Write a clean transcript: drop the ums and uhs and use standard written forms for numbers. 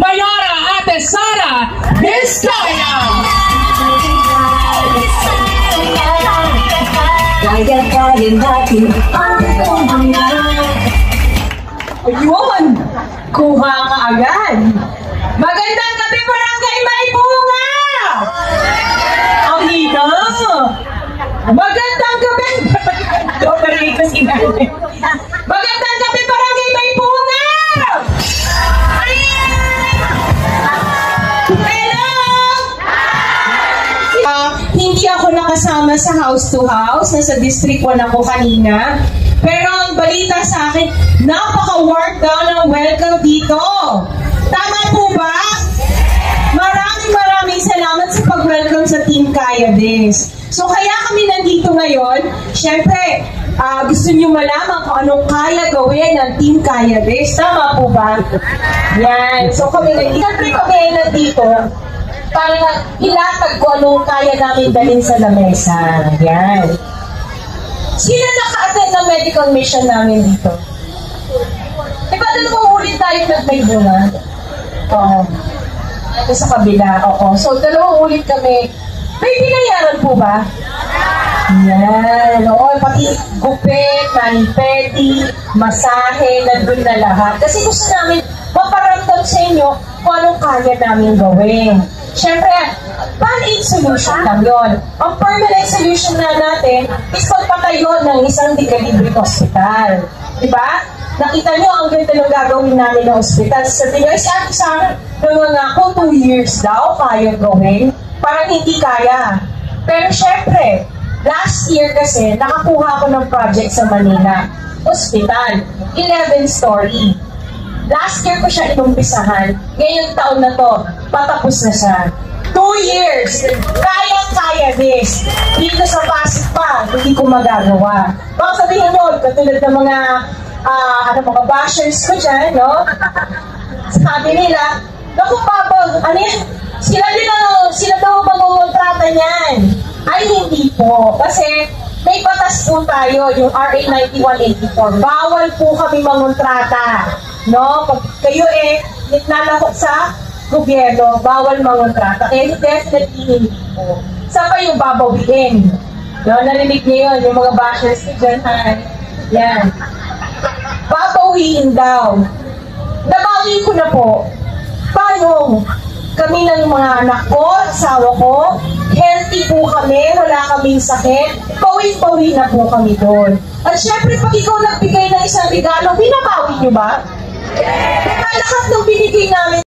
Mayora Ate Sara Vizcaya. Kaya natin ang mga. Ayun! Kuha ka agad! Magandang gabi, Barangay May Bunga! Ang hina! Magandang gabi! Magandang gabi, Barangay May Bunga! Hindi ako nakasama sa house to house. Nasa District 1 ako kanina. Pero ang balita sa akin, napaka-work down ang welcome dito. Tama po ba? Maraming salamat sa pag-welcome sa Team Kaya This. So kaya kami nandito ngayon, syempre, gusto nyo malaman kung anong kaya gawin ng Team Kaya This. Tama po ba? Yan. So kami nandito para ilatag ko anong kaya namin dalhin sa lamesa. Yan. Sino naka-attend ng medical mission namin dito? Diba dalawang ulit tayo nag-may bunga? Oo. Ito sa kabila. Oo. So dalawang ulit kami. May binayaran po ba? Yan. Oo. Pati gupit, mani-pedi, masahe, nandun na lahat. Kasi gusto namin maparamdam sa inyo kung anong kaya namin gawin. Siyempre, band-aid solution lang yun. Ang permanent solution na natin is pagpatayo ng isang di-calibric hospital. Diba? Nakita nyo ang ganda ng gagawin namin ng hospital. Sabi nyo, isa nangangako 2 years daw kaya gawin. Parang hindi kaya. Pero siyempre, last year kasi, nakakuha ako ng project sa Manila. Hospital. 11-story. Last year ko siya inumpisahan. Ngayong taon na to, patapos na siya. 2 years. Kaya this. Dito sa Pasig pa, hindi ko magagawa. Baka sabihin nyo, katulad ng mga mga bashers ko dyan, no? Sabi nila, naku Papa, ano yan? Sila daw mangungontrata niyan. Ay, hindi po. Kasi may batas po tayo, yung RA 9184. Bawal po kami mangontrata. No? Pag kayo naglalakot sa gobyerno, bawal mangontrata. Kaya definitely hindi po. Saan pa yung babawiin? No? Narinig niyo yun, yung mga bashers ko dyan. Yan. Babawiin daw. Nabawi ko na po. Paano? Kami ng mga anak ko, asawa ko, healthy po kami, wala kaming sakit, bawi-bawi na po kami doon. At syempre, pag ikaw nagbigay ng isang regalo, binabawi nyo ba? Lahat ng binigay namin